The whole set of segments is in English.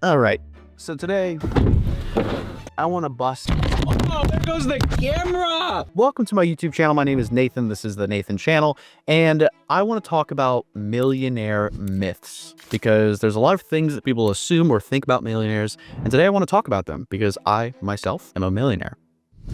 All right, so today I want to bust. Oh, there goes the camera! Welcome to my YouTube channel. My name is Nathan. This is the Nathan channel, and I want to talk about millionaire myths because there's a lot of things that people assume or think about millionaires, and today I want to talk about them because I myself am a millionaire.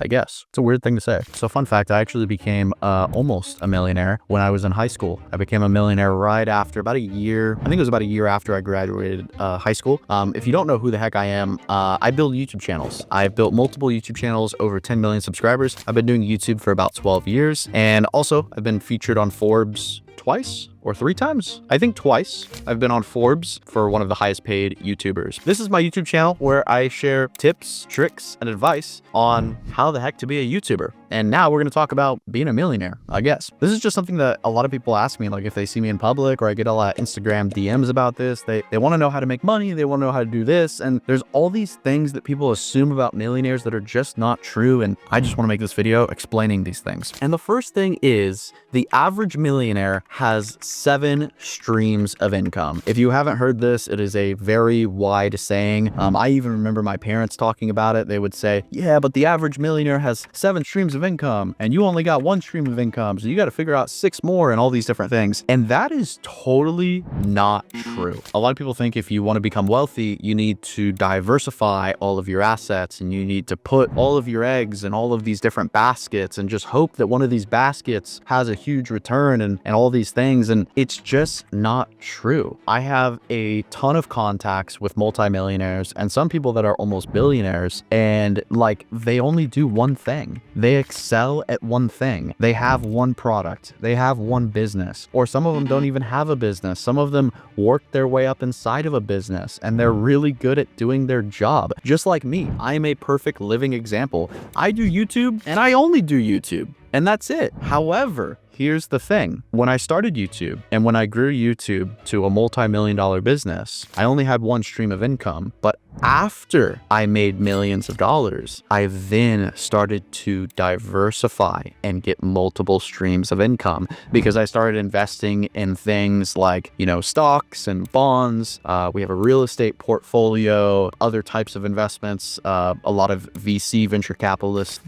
I guess it's a weird thing to say. So fun fact, I actually became almost a millionaire when I was in high school. I became a millionaire right after about a year. I think it was about a year after I graduated high school. If you don't know who the heck I am, I build YouTube channels. I've built multiple YouTube channels, over 10 million subscribers. I've been doing YouTube for about 12 years. And also I've been featured on Forbes twice or three times. I think twice. I've been on Forbes for one of the highest paid YouTubers. This is my YouTube channel where I share tips, tricks, and advice on how the heck to be a YouTuber. And now we're going to talk about being a millionaire, I guess. This is just something that a lot of people ask me, like if they see me in public or I get a lot of Instagram DMs about this, they want to know how to make money. They want to know how to do this. And there's all these things that people assume about millionaires that are just not true. And I just want to make this video explaining these things. And the first thing is the average millionaire has 7 streams of income. If you haven't heard this, it is a very wide saying. I even remember my parents talking about it. They would say, yeah, but the average millionaire has 7 streams of income and you only got 1 stream of income. So you got to figure out 6 more and all these different things. And that is totally not true. A lot of people think if you want to become wealthy, you need to diversify all of your assets and you need to put all of your eggs in all of these different baskets and just hope that one of these baskets has a huge return and all these things. And it's just not true. I have a ton of contacts with multimillionaires and some people that are almost billionaires, and like they only do one thing. They excel at one thing. They have one product. They have one business, or some of them don't even have a business. Some of them work their way up inside of a business and they're really good at doing their job. Just like me, I am a perfect living example. I do YouTube and I only do YouTube, and that's it. However, here's the thing. When I started YouTube and when I grew YouTube to a multi-million-dollar business, I only had 1 stream of income. But after I made millions of dollars, I then started to diversify and get multiple streams of income because I started investing in things like, stocks and bonds. We have a real estate portfolio, other types of investments, a lot of VC venture capitalists.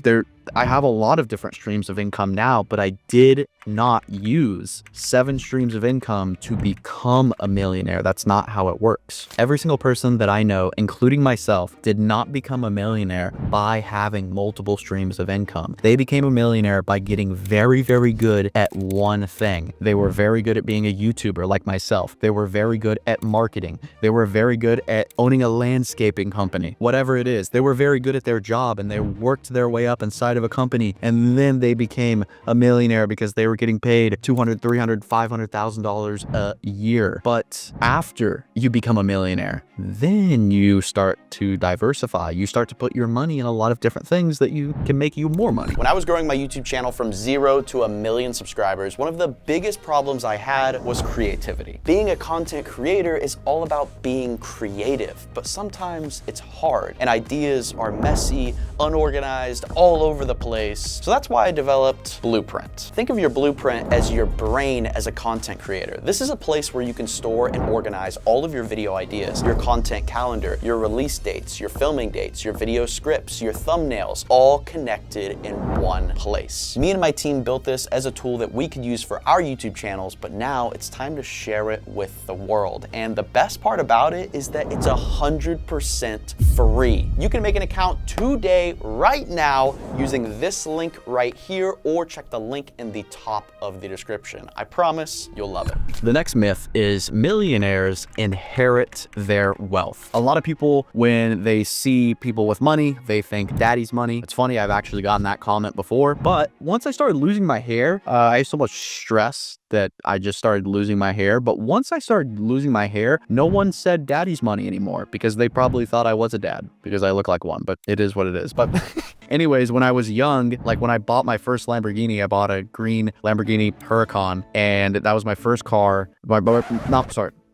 I have a lot of different streams of income now, but I did not use 7 streams of income to become a millionaire. That's not how it works. Every single person that I know, including myself, did not become a millionaire by having multiple streams of income. They became a millionaire by getting very, very good at one thing. They were very good at being a YouTuber like myself. They were very good at marketing. They were very good at owning a landscaping company. Whatever it is, they were very good at their job and they worked their way up inside of a company, and then they became a millionaire because they were getting paid $200,000, $300,000, $500,000 a year. But after you become a millionaire, then you start to diversify. You start to put your money in a lot of different things that you can make you more money. When I was growing my YouTube channel from 0 to 1 million subscribers, one of the biggest problems I had was creativity. Being a content creator is all about being creative, but sometimes it's hard and ideas are messy, unorganized, all over the place. So that's why I developed Blueprint. Think of your Blueprint as your brain as a content creator. This is a place where you can store and organize all of your video ideas, your content calendar, your release dates, your filming dates, your video scripts, your thumbnails, all connected in one place. Me and my team built this as a tool that we could use for our YouTube channels, but now it's time to share it with the world. And the best part about it is that it's 100% free. You can make an account today, right now, using this link right here, or check the link in the top of the description. I promise you'll love it. The next myth is millionaires inherit their wealth. A lot of people, when they see people with money, they think daddy's money. It's funny, I've actually gotten that comment before, but once I started losing my hair, I had so much stress that I just started losing my hair. But once I started losing my hair, no one said daddy's money anymore because they probably thought I was a dad because I look like one, but it is what it is. But anyways, when I was young, like when I bought my first Lamborghini, I bought a green Lamborghini Huracan, and that was my first car.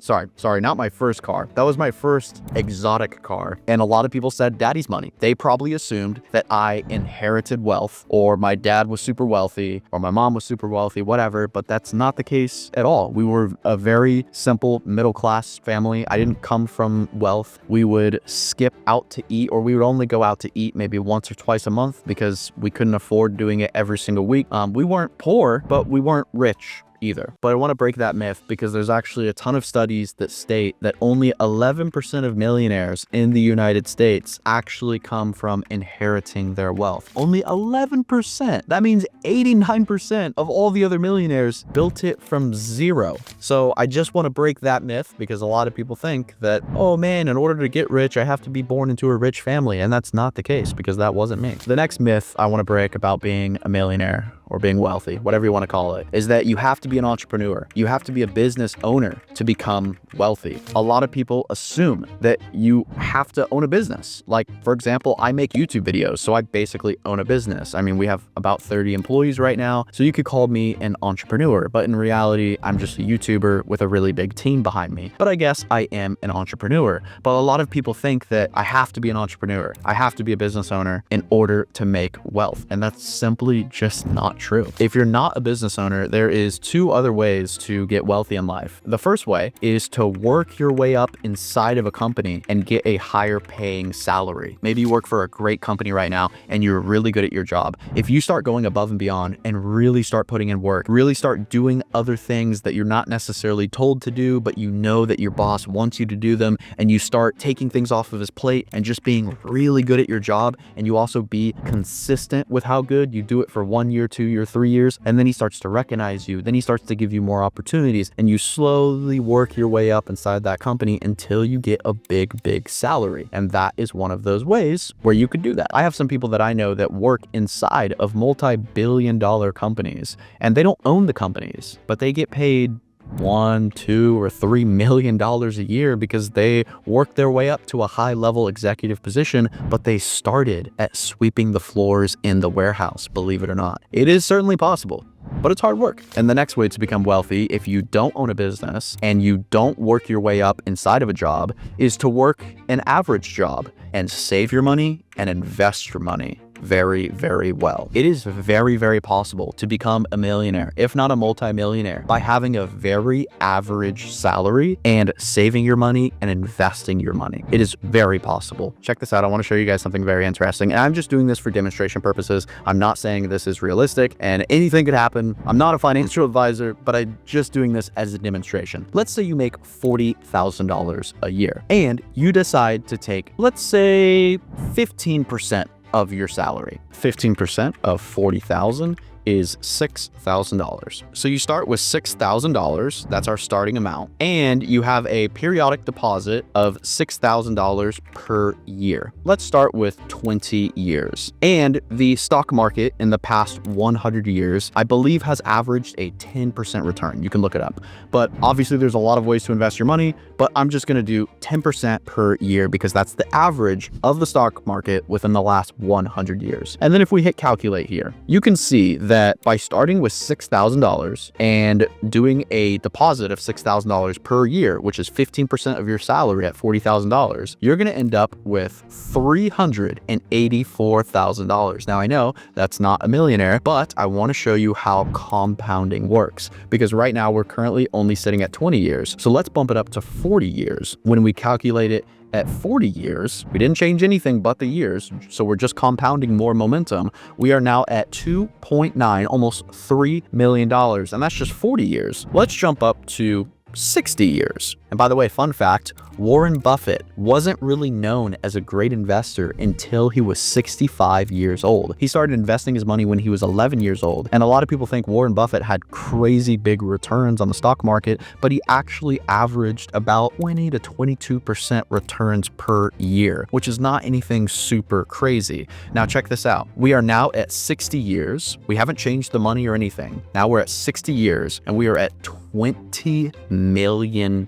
sorry, not my first car. That was my first exotic car. And a lot of people said daddy's money. They probably assumed that I inherited wealth, or my dad was super wealthy, or my mom was super wealthy, whatever, but that's not the case at all. We were a very simple middle-class family. I didn't come from wealth. We would skip out to eat, or we would only go out to eat maybe once or twice a month because we couldn't afford doing it every single week. We weren't poor, but we weren't rich either. But I want to break that myth because there's actually a ton of studies that state that only 11% of millionaires in the United States actually come from inheriting their wealth. Only 11%. That means 89% of all the other millionaires built it from zero. So I just want to break that myth because a lot of people think that, oh man, in order to get rich, I have to be born into a rich family. And that's not the case because that wasn't me. The next myth I want to break about being a millionaire or being wealthy, whatever you want to call it, is that you have to be an entrepreneur. You have to be a business owner to become wealthy. A lot of people assume that you have to own a business. Like, for example, I make YouTube videos, so I basically own a business. I mean, we have about 30 employees right now, so you could call me an entrepreneur, but in reality, I'm just a YouTuber with a really big team behind me. But I guess I am an entrepreneur. But a lot of people think that I have to be an entrepreneur. I have to be a business owner in order to make wealth. And that's simply just not true. If you're not a business owner, there is two other ways to get wealthy in life. The first way is to work your way up inside of a company and get a higher paying salary. Maybe you work for a great company right now and you're really good at your job. If you start going above and beyond and really start putting in work, really start doing other things that you're not necessarily told to do, but you know that your boss wants you to do them, and you start taking things off of his plate and just being really good at your job, and you also be consistent with how good you do it for 1 year, 2 year, 3 years, and then he starts to recognize you, then he starts to give you more opportunities, and you slowly work your way up inside that company until you get a big salary. And that is one of those ways where you could do that. I have some people that I know that work inside of multi-billion-dollar companies, and they don't own the companies, but they get paid $1, $2, or $3 million a year because they worked their way up to a high-level executive position, but they started at sweeping the floors in the warehouse, believe it or not. It is certainly possible, but it's hard work. And the next way to become wealthy, if you don't own a business and you don't work your way up inside of a job, is to work an average job and save your money and invest your money very well. It is very possible to become a millionaire, if not a multi-millionaire, by having a very average salary and saving your money and investing your money. It is very possible. Check this out. I want to show you guys something very interesting. And I'm just doing this for demonstration purposes. I'm not saying this is realistic and anything could happen. I'm not a financial advisor, but I'm just doing this as a demonstration. Let's say you make $40,000 a year and you decide to take, let's say, 15% of your salary. 15% of 40,000 is $6,000. So you start with $6,000, that's our starting amount, and you have a periodic deposit of $6,000 per year. Let's start with 20 years. And the stock market in the past 100 years, I believe, has averaged a 10% return. You can look it up. But obviously there's a lot of ways to invest your money, but I'm just gonna do 10% per year because that's the average of the stock market within the last 100 years. And then if we hit calculate here, you can see that by starting with $6,000 and doing a deposit of $6,000 per year, which is 15% of your salary at $40,000, you're going to end up with $384,000. Now, I know that's not a millionaire, but I want to show you how compounding works, because right now we're currently only sitting at 20 years. So let's bump it up to 40 years. When we calculate it at 40 years, we didn't change anything but the years, so we're just compounding more momentum. We are now at 2.9, almost $3 million, and that's just 40 years. Let's jump up to 60 years. And by the way, fun fact, Warren Buffett wasn't really known as a great investor until he was 65 years old. He started investing his money when he was 11 years old. And a lot of people think Warren Buffett had crazy big returns on the stock market, but he actually averaged about 20 to 22% returns per year, which is not anything super crazy. Now check this out. We are now at 60 years. We haven't changed the money or anything. Now we're at 60 years and we are at $20 million.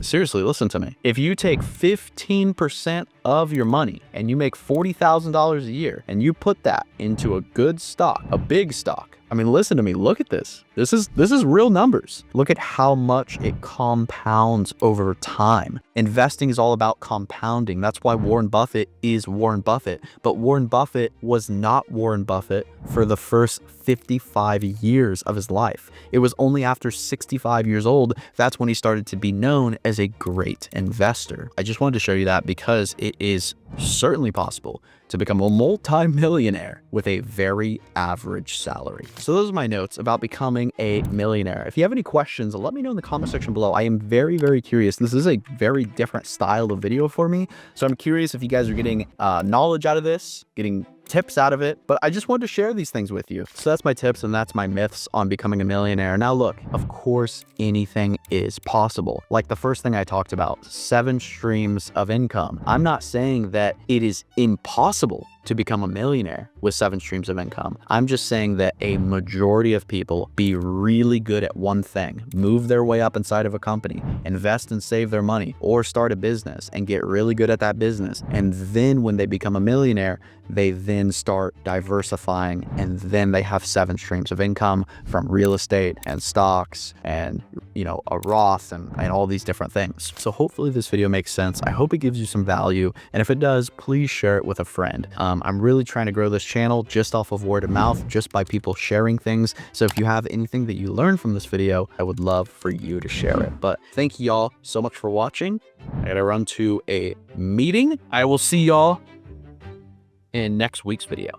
Seriously, listen to me. If you take 15% of your money and you make $40,000 a year and you put that into a good stock, a big stock, I mean, listen to me. Look at this. This is real numbers. Look at how much it compounds over time. Investing is all about compounding. That's why Warren Buffett is Warren Buffett. But Warren Buffett was not Warren Buffett for the first 55 years of his life. It was only after 65 years old that's when he started to be known as a great investor. I just wanted to show you that because it is certainly possible to become a multi-millionaire with a very average salary. So those are my notes about becoming a millionaire. If you have any questions, let me know in the comment section below. I am very, very curious. This is a very different style of video for me. So I'm curious if you guys are getting knowledge out of this, getting tips out of it, but I just wanted to share these things with you. So that's my tips and that's my myths on becoming a millionaire. Now look, of course, anything is possible. Like the first thing I talked about, 7 streams of income. I'm not saying that it is impossible to become a millionaire with 7 streams of income. I'm just saying that a majority of people be really good at one thing, move their way up inside of a company, invest and save their money, or start a business and get really good at that business. And then when they become a millionaire, they then start diversifying, and then they have 7 streams of income from real estate and stocks and, you know, a Roth and all these different things. So hopefully this video makes sense. I hope it gives you some value. And if it does, please share it with a friend. I'm really trying to grow this channel just off of word of mouth, just by people sharing things. So if you have anything that you learned from this video, I would love for you to share it. But thank you all so much for watching. I gotta run to a meeting. I will see y'all in next week's video.